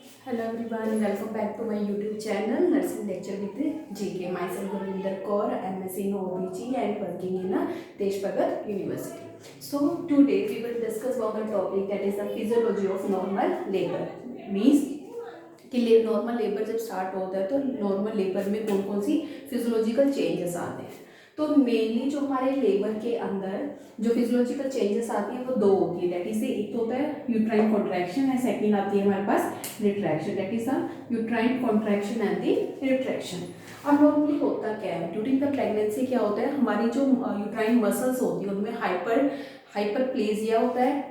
Hello everyone, welcome back to my YouTube channel Nursing Lecture with GK. Myself Gurvinder Kaur, MSc in OBG and working in a Tej Bhagat University. So today we will discuss about the topic that is the physiology of normal labor. Means कि normal labour जब start होता है तो normal labour में कौन कौन सी physiological changes आते हैं। तो मेनली जो हमारे लेबर के अंदर जो फिजियोलॉजिकल चेंजेस आती हैं वो दो होती है। दैट इज एक तो होता है यूट्राइन कॉन्ट्रैक्शन एंड सेकंड आती है हमारे पास retraction. That is the uterine contraction and the retraction. अब नॉर्मली होता क्या है ड्यूरिंग द प्रेगनेंसी, क्या होता है हमारी जो यूट्राइन मसल्स होती है उनमें हाइपरप्लेजिया होता है,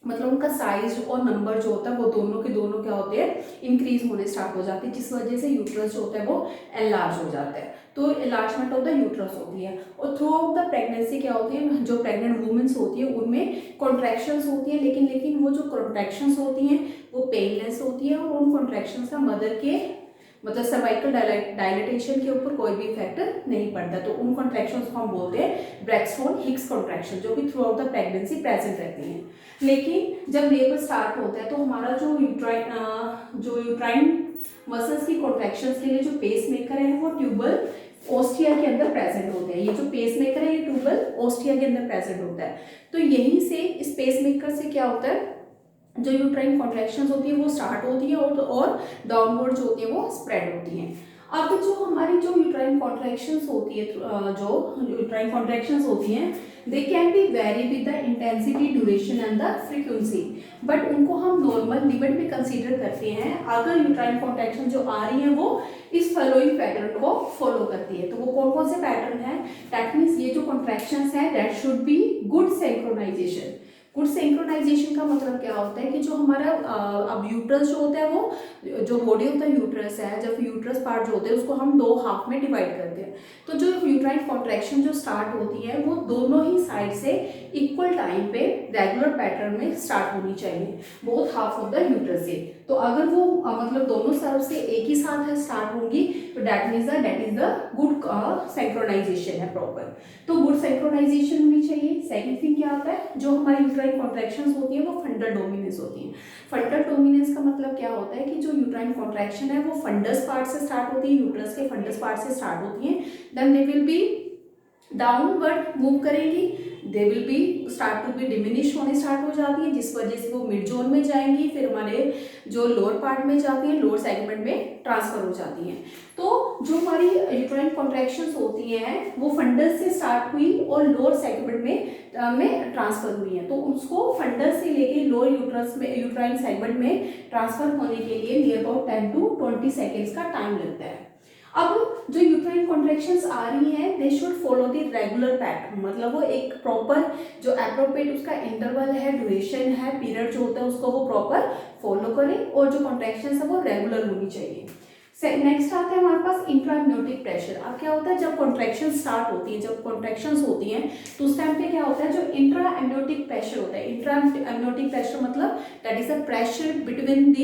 मतलब उनका साइज और नंबर जो होता है वो दोनों के दोनों क्या होते हैं इंक्रीज होने स्टार्ट हो जाते हैं, जिस वजह से यूट्रस जो होता है वो एनलार्ज हो जाता है। तो एनलार्जमेंट ऑफ द यूट्रस होती है। और थ्रू आउट द प्रेगनेंसी क्या होती है, जो प्रेग्नेंट वुमेन्स होती है उनमें कॉन्ट्रैक्शंस होती है, लेकिन वो जो कॉन्ट्रैक्शंस होती हैं वो पेनलेस होती है और उन कॉन्ट्रैक्शंस का मदर के मतलब सर्वाइकल डायलेटेशन के ऊपर कोई भी इफेक्ट नहीं पड़ता। तो उन कॉन्ट्रैक्शंस को हम बोलते हैं ब्रैक्सटोन हिक्स कॉन्ट्रैक्शन, जो कि through out the pregnancy present रहती हैं। लेकिन जब लेबर स्टार्ट होता है तो हमारा जो यूट्राइन मसल्स की कॉन्ट्रैक्शंस के लिए जो पेस मेकर है वो ट्यूबल ओस्टिया के अंदर प्रेजेंट होते हैं। ये जो पेस मेकर है ये ट्यूबल ओस्टिया के अंदर प्रेजेंट होता है। तो यहीं से इस पेस मेकर से क्या होता है, जो यूट्राइन कॉन्ट्रैक्शंस होती है वो स्टार्ट होती है और डाउनवर्ड जो होती है वो स्प्रेड होती हैं। अब जो हमारी जो यूट्राइन कॉन्ट्रैक्शंस होती है they can be very with the intensity duration and the frequency, but उनको हम नॉर्मल लिमिट में कंसीडर करते हैं अगर यूट्राइन कॉन्ट्रैक्शन जो आ रही है वो इस फॉलोइंग पैटर्न को फॉलो करती है। तो वो कौन कौन से पैटर्न है, दैट मीन्स ये जो कॉन्ट्रैक्शंस है that should be good synchronisation. Good synchronisation का मतलब क्या होता है कि जो हमारा अब यूट्रस जो होता है वो जो बॉडी होता है यूट्रस है, जब यूट्रस पार्ट जो होते हैं उसको हम दो हाफ में डिवाइड करते हैं। तो जो यूट्राइन कॉन्ट्रैक्शन जो स्टार्ट होती है वो दोनों ही साइड से इक्वल टाइम पे रेगुलर पैटर्न में स्टार्ट होनी चाहिए, both half of the uterus से। तो अगर वो मतलब दोनों तरफ से एक ही साथ स्टार्ट होंगी तो that is the good synchronisation है प्रॉपर। तो गुड सिंक्रोनाइजेशन होनी चाहिए। सेकंड थिंग क्या आता है, जो हमारी यूट्राइन कॉन्ट्रैक्शंस होती है वो फंडल डोमिनेंस होती है। फंडल डोमिनेंस का मतलब क्या होता है कि जो यूट्राइन कॉन्ट्रैक्शन है वो फंडस पार्ट से स्टार्ट होती है, यूट्रस के फंडस पार्ट से स्टार्ट होती है, then they will be downward move करेंगी, they will be start to be diminish होने स्टार्ट हो जाती है, जिस वजह से वो मिड जोन में जाएंगी, फिर हमारे जो लोअर पार्ट में जाती है लोअर सेगमेंट में ट्रांसफर हो जाती हैं। तो जो हमारी यूट्राइन कॉन्ट्रैक्शंस होती हैं वो फंडस से स्टार्ट हुई और लोअर सेगमेंट में ट्रांसफर हुई है। तो उसको फंडस से लेके लोअर यूट्रस में यूट्राइन सेगमेंट में ट्रांसफर होने के लिए नियर अबाउट 10 to 20 सेकेंड्स का टाइम लगता है। अब जो यूट्राइन कॉन्ट्रैक्शंस आ रही हैं they should follow the regular pattern, मतलब वो एक प्रॉपर जो एप्रोप्रिएट उसका इंटरवल है, ड्यूरेशन है, पीरियड जो होता है उसको वो प्रॉपर फॉलो करें और जो कॉन्ट्रैक्शंस है वो रेगुलर होनी चाहिए। नेक्स्ट आता है हमारे पास इंट्राएम्नियोटिक प्रेशर। अब क्या होता है जब कॉन्ट्रैक्शन स्टार्ट होती है, जब कॉन्ट्रैक्शंस होती हैं तो उस टाइम पे क्या होता है जो इंट्राएम्नियोटिक प्रेशर होता है। इंट्राएम्नियोटिक प्रेशर मतलब that is the pressure between the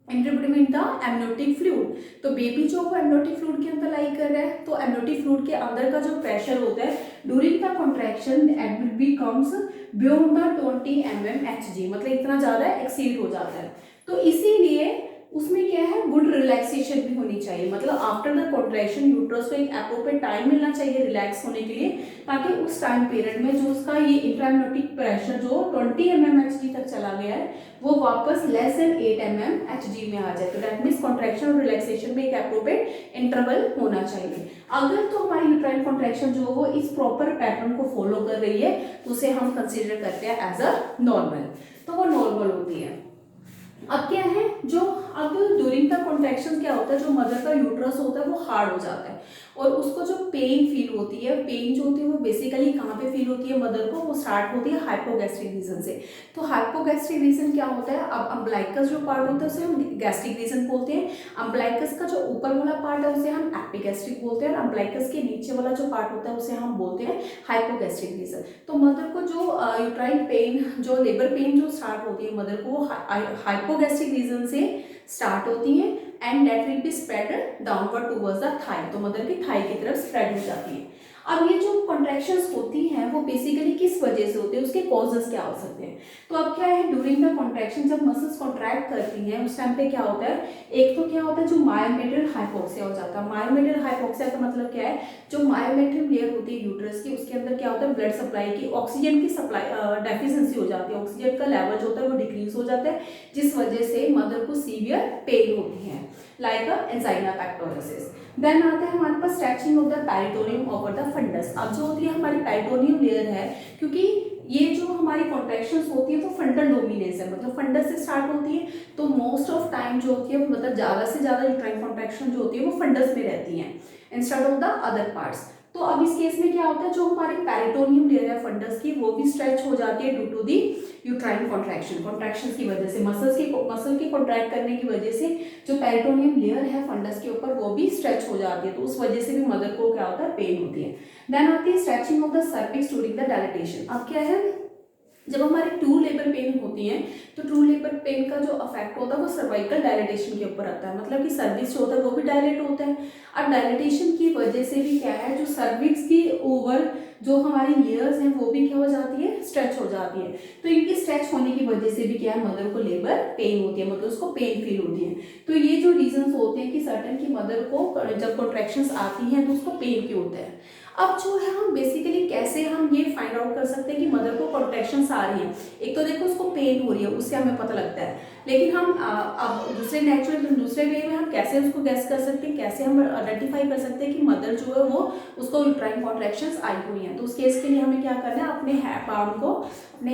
amniotic fluid. तो बेबी जो वो एमनियोटिक फ्लूइड के अंदर लाई कर रहा है, तो एमनियोटिक फ्लूइड के अंदर का जो प्रेशर होता है during the contraction it will B comes beyond the 20 mmHg, मतलब इतना ज्यादा एक्सीड हो जाता है। तो इसीलिए उसमें क्या है गुड रिलैक्सेशन भी होनी चाहिए, मतलब आफ्टर द कॉन्ट्रैक्शन यूट्रस को एक एप्रोप्रिएट टाइम मिलना चाहिए रिलैक्स होने के लिए, ताकि उस टाइम पीरियड में जो उसका ये इंट्राएम्नियोटिक प्रेशर जो 20 mmHg तक चला गया है वो वापस लेस देन 8 mmHg में आ जाए। तो दैट मीन्स कॉन्ट्रैक्शन और रिलैक्सेशन में एक एप्रोप्रिएट इंटरवल होना चाहिए। अगर तो हमारी यूट्राइन कॉन्ट्रैक्शन जो वो इस प्रॉपर पैटर्न को फॉलो कर रही है तो उसे हम कंसिडर करते हैं एज अ नॉर्मल, तो वो नॉर्मल होती है। अब क्या है जो अब ड्यूरिंग द कॉन्ट्रैक्शन क्या होता है, जो मदर का यूट्रस होता है वो हार्ड हो जाता है और उसको जो पेन फील होती है, पेन जो होती है वो बेसिकली कहाँ पे फील होती है मदर को, वो स्टार्ट होती है हाइपोगैस्ट्रिक रीजन से। तो हाइपोगैस्ट्रिक रीजन क्या होता है, अब अम्बलाइकस जो पार्ट होता है उसे हम गैस्ट्रिक रीजन बोलते हैं। अम्बलाइकस का जो ऊपर वाला पार्ट है उसे हम एपिगैस्ट्रिक बोलते हैं और अम्बलाइकस के नीचे वाला जो पार्ट होता है उसे हम बोलते हैं हाइपोगैस्ट्रिक रीजन। तो मदर को जो यूट्राइन पेन जो लेबर पेन जो स्टार्ट होती है मदर को वो हाइपोगैस्ट्रिक रीजन से स्टार्ट होती है and that will be spread downward towards the thigh, तो मदर की थाई की तरफ स्प्रेड हो जाती है। अब ये जो कॉन्ट्रैक्शंस होती हैं वो बेसिकली किस वजह से होती है, उसके कॉजेस क्या हो सकते हैं। तो अब क्या है, ड्यूरिंग द कॉन्ट्रैक्शन जब मसल्स कॉन्ट्रैक्ट करती हैं उस टाइम पे क्या होता है, एक तो क्या होता है जो मायोमेट्रियल हाइपोक्सिया हो जाता है। मायोमेट्रियल हाइपोक्सिया का मतलब क्या है, जो मायोमेट्रियल लेयर होती है यूट्रस की उसके अंदर क्या होता है, ब्लड सप्लाई की ऑक्सीजन की सप्लाई डेफिशिएंसी हो जाती है, ऑक्सीजन का लेवल जो होता है वो डिक्रीज हो जाता है, जिस वजह से मदर को सीवियर पेन होती है, लाइक एंजाइना पेक्टोरिस। देन आता है हमारे पास stretching of the peritoneum over the fundus. अब जो होती है हमारी पेरिटोनियम लेयर है, क्योंकि ये जो हमारी कॉन्ट्रैक्शंस होती है वो फंडल डोमिनेंस है, मतलब फंडस से स्टार्ट होती है, तो मोस्ट ऑफ टाइम जो होती है मतलब ज़्यादा से ज़्यादा यूट्राइन कॉन्ट्रैक्शन जो होती है वो फंडस में रहती हैं instead of the other parts. तो अब इस केस में क्या होता है, जो हमारी पेरिटोनियम लेयर है फंडस की वो भी स्ट्रेच हो जाती है due to the uterine contraction की वजह से, मसल की कॉन्ट्रैक्ट करने की वजह से जो पेरिटोनियम लेयर है फंडस के ऊपर वो भी स्ट्रेच हो जाती है, तो उस वजह से भी मदर को क्या होता है, पेन होती है। देन आती है stretching of the cervix during the dilatation. अब क्या है, जब हमारी ट्रू लेबर पेन होती है तो ट्रू लेबर पेन का जो अफेक्ट होता है वो सर्वाइकल डायलेटेशन के ऊपर आता है, मतलब कि सर्विक्स जो होता है वो भी डायलेट होता है। अब डायलेटेशन की वजह से भी क्या है, जो सर्विक्स की ओवर जो हमारी लेयर्स हैं वो भी क्या हो जाती है, स्ट्रेच हो जाती है। तो इनकी स्ट्रेच होने की वजह से भी क्या है, मदर को लेबर पेन होती है, मतलब उसको पेन फील होती है। तो ये जो रीजंस होते हैं कि सर्टन की मदर को जब कॉन्ट्रैक्शंस आती हैं तो उसको पेन क्यों होता है। अब जो है हम बेसिकली कैसे हम ये फाइंड आउट कर सकते हैं कि मदर को कॉन्ट्रैक्शंस आ रही हैं, एक तो देखो उसको पेन हो रही है उससे हमें पता लगता है, लेकिन हम अब दूसरे वे में हम कैसे उसको गैस कर सकते हैं, कैसे हम आइडेंटिफाई कर सकते हैं कि मदर जो है वो उसको यूट्राइन कॉन्ट्रैक्शंस आई हुई हैं। तो उस केस के लिए हमें क्या करना है, अपने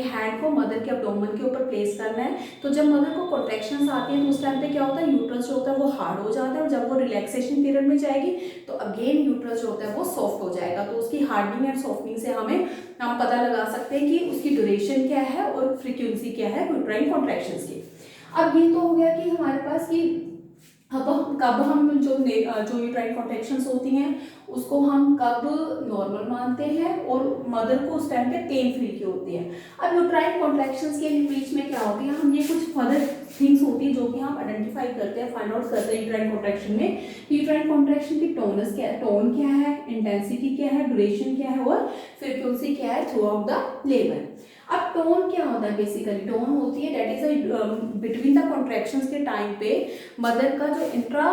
हैंड को मदर के एब्डोमेन के ऊपर प्लेस करना है। तो जब मदर को कॉन्ट्रैक्शंस आती हैं तो उस टाइम पे क्या होता है, यूट्रस जो होता है वो हार्ड हो जाता है, और जब वो रिलैक्सेशन पीरियड में जाएगी तो अगेन यूट्रस जो होता है वो सॉफ्ट हो जाएगा। तो उसकी हार्डनिंग एंड सॉफ्टनिंग से हम पता लगा सकते हैं कि उसकी ड्यूरेशन क्या है और फ्रीक्वेंसी क्या है यूट्राइन कॉन्ट्रैक्शंस की। अब ये तो हो गया कि हमारे पास कि कब हम जो यूट्राइन कॉन्ट्रैक्शंस होती हैं उसको हम कब नॉर्मल मानते हैं और मदर को उस टाइम पे पेन फील की होती है। अब यूट्राइन कॉन्ट्रैक्शंस के बीच में क्या होती है, हम ये कुछ फर्दर थिंग्स होती है जो कि हम आइडेंटिफाई करते हैं, फाइंड आउट करते हैं यूट्राइन कॉन्ट्रैक्शन में। यूट्राइन कॉन्ट्रैक्शन की टोन क्या है, इंटेंसिटी क्या है, ड्यूरेशन क्या है और फ्रीक्वेंसी क्या है थ्रू आउट द लेबर। अब टोन क्या होता है, बेसिकली टोन होती है that is between the contractions के टाइम पे मदर का जो इंट्रा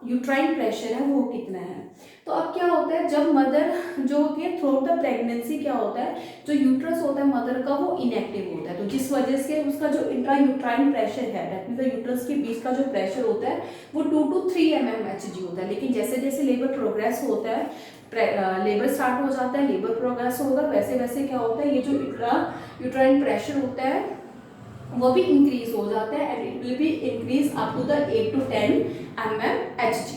यूट्राइन प्रेशर है वो कितना है। तो अब क्या होता है, जब मदर जो होती है थ्रू आउट द प्रेगनेंसी क्या होता है, जो यूट्रस होता है मदर का वो इनएक्टिव होता है, तो जिस वजह से उसका जो इंट्रा यूट्राइन प्रेशर है दैट मींस यूट्रस के बीच का जो प्रेशर होता है वो 2 to 3 mmHg होता है। लेकिन जैसे जैसे लेबर प्रोग्रेस होता है, लेबर स्टार्ट हो जाता है, लेबर प्रोग्रेस होगा, वैसे वैसे क्या होता है, ये जो यूट्राइन प्रेशर होता है वो भी इंक्रीज हो जाता है and it will be increase up to the 8 to 10 mmHg।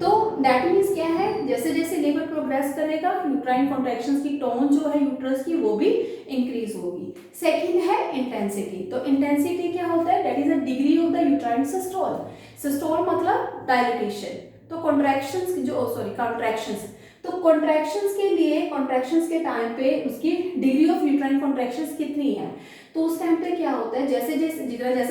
तो दैट मीन्स क्या है, जैसे जैसे लेबर प्रोग्रेस करेगा यूट्राइन कॉन्ट्रैक्शंस की टोन जो है यूट्रस की वो भी इंक्रीज होगी। सेकंड है इंटेंसिटी। तो इंटेंसिटी क्या होता है, that is a degree of the uterine systole. Systole मतलब डायलिटेशन। तो कॉन्ट्रैक्शंस तो कॉन्ट्रैक्शंस के लिए कॉन्ट्रैक्शंस के टाइम पे उसकी डिग्री ऑफ यूट्राइन कॉन्ट्रैक्शंस कितनी है, तो उस टाइम पे क्या होता है, जैसे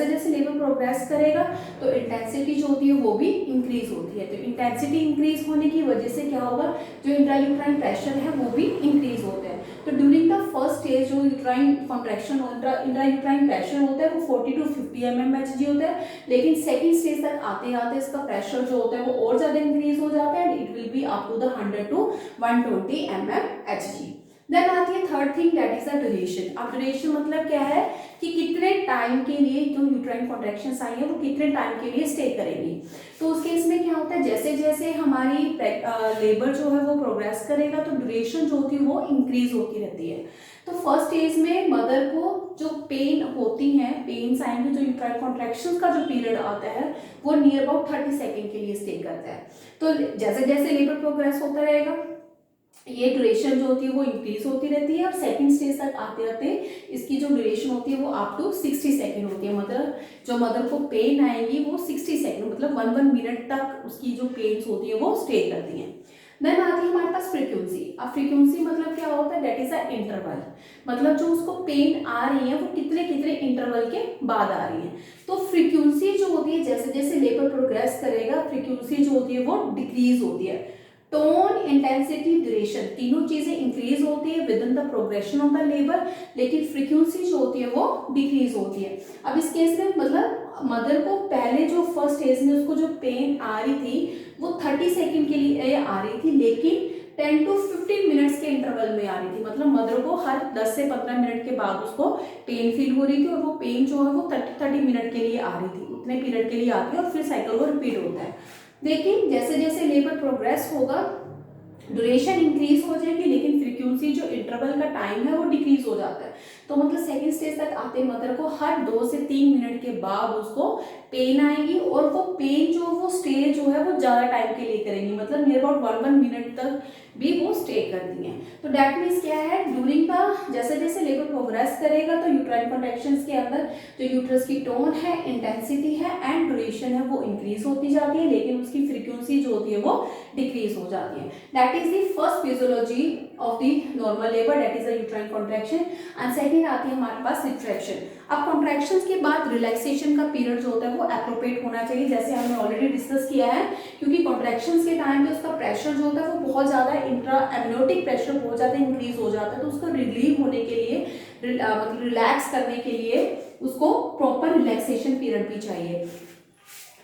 जैसे लेबर प्रोग्रेस करेगा तो इंटेंसिटी जो होती है वो भी इंक्रीज होती है। तो इंटेंसिटी इंक्रीज होने की वजह से क्या होगा, जो इंट्रायूट्राइन प्रेशर है वो भी इंक्रीज होता है। तो ड्यूरिंग द फर्स्ट स्टेज जो यूट्राइन कॉन्ट्रैक्शन इंट्रायूट्राइन प्रेशर होता है वो 40 to 50 mmHg होता है, लेकिन सेकेंड स्टेज तक आते आते इसका प्रेशर जो होता है वो और ज्यादा इंक्रीज हो जाता है, it will be up to the 100 to 120 mmHg। Then आती है third thing that is the duration. अब ड्यूरेशन मतलब क्या है कि कितने टाइम के लिए जो यूट्राइन कॉन्ट्रैक्शंस आई है वो कितने टाइम के लिए स्टे करेंगी। तो उस केस में क्या होता है, जैसे जैसे हमारी लेबर जो है वो प्रोग्रेस करेगा तो ड्यूरेशन जो होती है वो इंक्रीज होती रहती है। तो फर्स्ट स्टेज में मदर को जो पेन होती हैं, पेन्स आएंगे, जो यूट्राइन कॉन्ट्रैक्शंस का जो पीरियड आता है वो नियर अबाउट 30 सेकेंड के लिए स्टे करता है। तो जैसे जैसे लेबर प्रोग्रेस होता रहेगा ये ड्यूरेशन जो होती है वो इंक्रीज होती रहती है, और सेकंड स्टेज तक आते आते इसकी जो ड्यूरेशन होती है वो अप टू 60 सेकेंड होती है। मतलब जो मदर को पेन आएंगी वो 60 सेकेंड मतलब 1 मिनट तक उसकी जो पेन्स होती है वो स्टे करती हैं। देन आती है हमारे पास फ्रीक्वेंसी। अब फ्रीक्वेंसी मतलब क्या होता है, दैट इज अ इंटरवल, मतलब जो उसको पेन आ रही है वो कितने कितने इंटरवल के बाद आ रही है। तो फ्रीक्वेंसी जो होती है जैसे जैसे लेबर प्रोग्रेस करेगा फ्रीक्वेंसी जो होती है वो डिक्रीज होती है। टोन, इंटेंसिटी, ड्यूरेशन, तीनों चीजें इंक्रीज होती है with in the progression of the labour, लेकिन फ्रीक्वेंसी जो होती है वो डिक्रीज होती है। अब इस केस में मतलब मदर को पहले जो फर्स्ट स्टेज में उसको जो पेन आ रही थी वो 30 सेकेंड के लिए आ रही थी, लेकिन 10 to 15 मिनट्स के इंटरवल में आ रही थी। मतलब मदर को हर 10 से 15 मिनट के बाद उसको पेन फील हो रही थी, और वो पेन जो है वो 30 मिनट के लिए आ रही थी, उतने पीरियड के लिए आती है और फिर साइकिल वो रिपीट होता है। लेकिन जैसे जैसे लेबर प्रोग्रेस होगा ड्यूरेशन इंक्रीज हो जाएगी, लेकिन फ्रीक्वेंसी जो इंटरवल का टाइम है वो डिक्रीज हो जाता है। तो मतलब सेकंड स्टेज तक आते मदर को हर 2 से 3 मिनट के बाद उसको पेन आएगी, और वो पेन जो वो स्टे जो है वो ज़्यादा टाइम के लिए करेंगी, मतलब नियर अबाउट 1 मिनट तक भी वो स्टे करती हैं। तो डैट मीन्स क्या है, ड्यूरिंग द जैसे जैसे लेबर प्रोग्रेस करेगा तो यूट्राइन कॉन्ट्रैक्शंस के अंदर जो यूट्रस की टोन है, इंटेंसिटी है एंड ड्यूरेशन है वो इंक्रीज होती जाती है, लेकिन उसकी फ्रीक्वेंसी जो होती है वो डिक्रीज हो जाती है। That is the first physiology of the normal labour, that is the uterine contraction. And second आती है हमारे पास रिट्रैक्शन। अब कॉन्ट्रैक्शंस के बाद रिलैक्सेशन का पीरियड जो होता है वो एप्रोप्रिएट होना चाहिए, जैसे हमने ऑलरेडी डिस्कस किया है, क्योंकि कॉन्ट्रैक्शंस के टाइम पे उसका प्रेशर जो होता है वो बहुत ज़्यादा इंट्रा एमनियोटिक प्रेशर बहुत ज़्यादा इंक्रीज हो जाता है, तो उसको रिलीव होने के लिए मतलब रिलैक्स करने के लिए उसको प्रॉपर रिलैक्सेशन पीरियड भी चाहिए।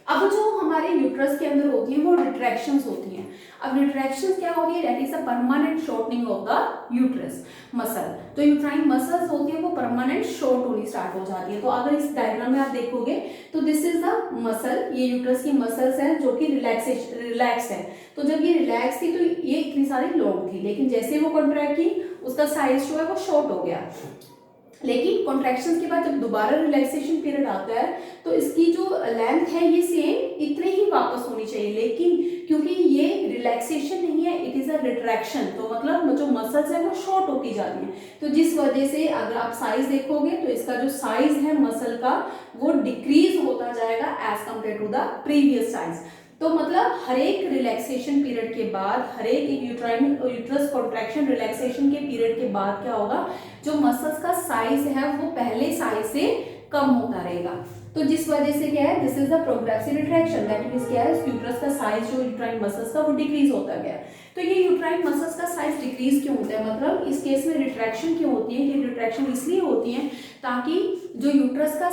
अब जो हमारे यूट्रस के अंदर होती हैं वो रिट्रैक्शंस होती हैं। अब रिट्रैक्शंस क्या होती है, that is a permanent shortening of the uterus muscle. तो यूट्राइन मसल्स होती है वो परमानेंट शॉर्ट होनी स्टार्ट हो जाती है। तो अगर इस डायग्राम में आप देखोगे तो दिस इज द मसल, ये यूट्रस की मसल्स है जो कि रिलैक्स है। तो जब ये रिलैक्स थी तो ये इतनी सारी लॉन्ग थी, लेकिन जैसे वो कॉन्ट्रैक्ट की उसका साइज जो है वो शॉर्ट हो गया। लेकिन कॉन्ट्रैक्शंस के बाद जब दोबारा रिलैक्सेशन पीरियड आता है तो इसकी जो लेंथ है ये सेम इतने ही वापस होनी चाहिए, लेकिन क्योंकि ये रिलैक्सेशन नहीं है, इट इज अ रिट्रैक्शन, तो मतलब जो मसल्स है वो शॉर्ट होती जाती हैं। तो जिस वजह से अगर आप साइज देखोगे तो इसका जो साइज है मसल का वो डिक्रीज होता जाएगा as compare to the previous size. तो मतलब हर एक रिलैक्सेशन पीरियड के बाद, हर एक यूट्रस कॉन्ट्रैक्शन रिलैक्सेशन के पीरियड के बाद क्या होगा, जो मसल्स का साइज है वो पहले साइज से कम होता रहेगा। तो जिस वजह से क्या है, this is the progressive retraction, that means क्या है, यूट्रस का साइज जो यूट्राइन मसल्स का वो डिक्रीज होता गया। तो ये यूट्राइन मसल्स का साइज डिक्रीज क्यों होता है, मतलब इस केस में रिट्रैक्शन क्यों होती है, ये रिट्रैक्शन इसलिए होती है ताकि जो यूट्रस का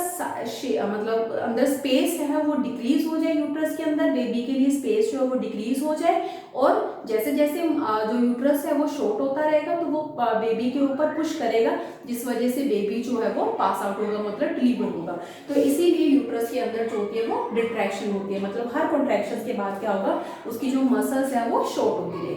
मतलब अंदर स्पेस है वो डिक्रीज हो जाए, यूट्रस के अंदर बेबी के लिए स्पेस जो है वो डिक्रीज हो जाए, और जैसे जैसे जो यूट्रस है वो शॉर्ट होता रहेगा तो वो बेबी के ऊपर पुश करेगा, जिस वजह से बेबी जो है वो पास आउट होगा, मतलब डिलीवर होगा। तो इसीलिए यूट्रस के अंदर जो होती है वो रिट्रैक्शन होती है, मतलब हर कॉन्ट्रैक्शन के बाद क्या होगा, उसकी जो मसल्स है वो शॉर्ट होती रहेगी।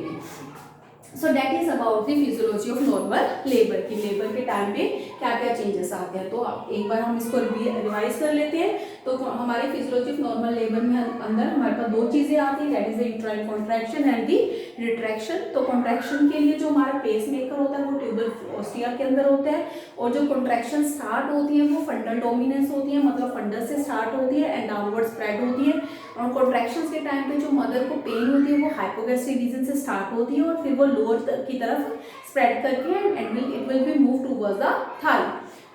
So that is about the physiology of normal labour की लेबर के टाइम पे क्या क्या चेंजेस आते हैं। तो एक बार हम इसको रिवाइज कर लेते हैं। तो हमारे फिजियोलॉजी ऑफ नॉर्मल लेबर में अंदर हमारे पास दो चीजें आती हैं, that is the uterine contraction and the retraction. तो कॉन्ट्रैक्शन के लिए जो हमारा पेस मेकर होता है वो ट्यूबल ऑस्टिया के अंदर होता है, और जो कॉन्ट्रैक्शन स्टार्ट होती है वो फंडल डोमिनेंस होती है, मतलब फंडल से स्टार्ट होती है एंड डाउनवर्ड स्प्रेड होती है। और कॉन्ट्रैक्शंस के टाइम पे जो मदर को पेन होती है वो हाइपोगैस्ट्रिक रीजन से स्टार्ट होती है और फिर वो लोअर की तरफ स्प्रेड करती है and it will be move towards the thigh.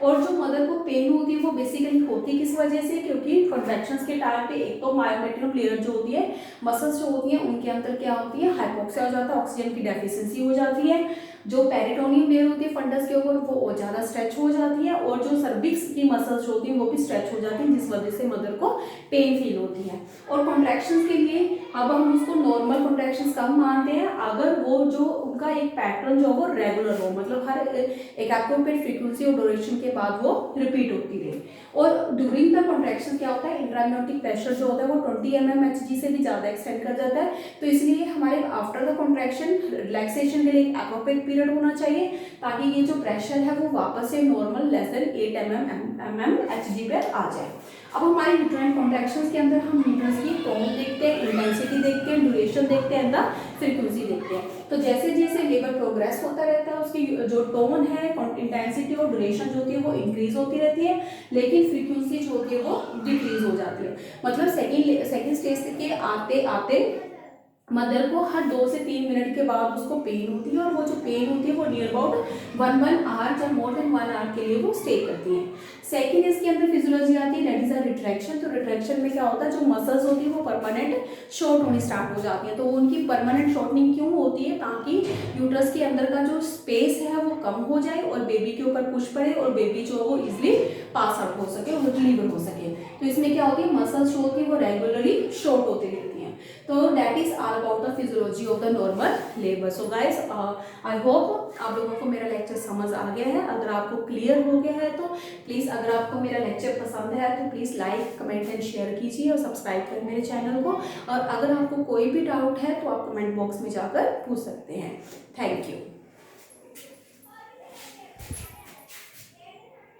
और जो मदर को पेन होती है वो बेसिकली होती है किस वजह से, क्योंकि कॉन्ट्रैक्शंस के टाइम पे एक तो मायोमेट्रियम लेयर जो होती है, मसल्स जो होती हैं उनके अंदर क्या होती है, हाइपोक्सिया हो जाता है, ऑक्सीजन की डेफिशिएंसी हो जाती है। जो पेरिटोनियम लेयर होती है फंडस के ऊपर वो और ज़्यादा स्ट्रेच हो जाती है, और जो सर्विक्स की मसल्स होती हैं वो भी स्ट्रेच हो जाती हैं, जिस वजह से मदर को पेन फील होती है। और कॉन्ट्रैक्शंस के लिए अब हम उसको नॉर्मल कॉन्ट्रैक्शंस कम मानते हैं अगर वो जो उनका एक पैटर्न जो वो रेगुलर हो, मतलब हर एक एप्रोप्रिएट फ्रीक्वेंसी और ड्यूरेशन के बाद वो रिपीट होती रहे। और ड्यूरिंग द कॉन्ट्रैक्शन क्या होता है, इंट्राम्नियोटिक प्रेशर जो होता है वो 20 mmHg से भी ज़्यादा एक्सटेंड कर जाता है। तो इसलिए हमारे आफ्टर द कॉन्ट्रैक्शन रिलैक्सेशन के लिए एक एप्रोप्रिएट पीरियड होना चाहिए, ताकि ये जो प्रेशर है वो वापस से नॉर्मल लेस देन 8 mmHg पे आ जाए। अब हमारे यूट्राइन कॉन्ट्रैक्शंस के अंदर हम यूट्रस की टोन देखते हैं, इंटेंसिटी देखते हैं, ड्यूरेशन देखते हैं, द फ्रीक्वेंसी देखते हैं। तो जैसे जैसे लेबर प्रोग्रेस होता रहता है उसकी जो टोन है, इंटेंसिटी और ड्यूरेशन जो होती है वो इंक्रीज होती रहती है, लेकिन फ्रीक्वेंसी जो होती है वो डिक्रीज हो जाती है। मतलब सेकेंड स्टेज के आते आते मदर को हर 2 से 3 मिनट के बाद उसको पेन होती है, और वो जो पेन होती है वो नियर अबाउट 1 आवर या मोर देन 1 आवर के लिए वो स्टे करती है। सेकेंड इसके अंदर फिजियोलॉजी आती है, दैट इज अ रिट्रैक्शन। तो रिट्रैक्शन में क्या होता है, जो मसल्स होती है वो परमानेंट शॉर्ट होनी स्टार्ट हो जाती है। तो उनकी परमानेंट शॉर्टनिंग क्यों होती है, ताकि यूट्रस के अंदर का जो स्पेस है वो कम हो जाए और बेबी के ऊपर पुश पड़े और बेबी जो है वो इजिली पास आउट हो सके और डिलीवर हो सके। तो इसमें क्या होती है, मसल्स जो होती है वो रेगुलरली शॉर्ट होती रहती है। तो that is all about the physiology of the normal labour. So guys, I hope आप लोगों को मेरा लेक्चर समझ आ गया है। अगर आपको क्लियर हो गया है तो प्लीज़, अगर आपको मेरा लेक्चर पसंद है तो please like, comment and share कीजिए और सब्सक्राइब करें मेरे चैनल को। और अगर आपको कोई भी डाउट है तो आप कमेंट बॉक्स में जाकर पूछ सकते हैं। Thank you.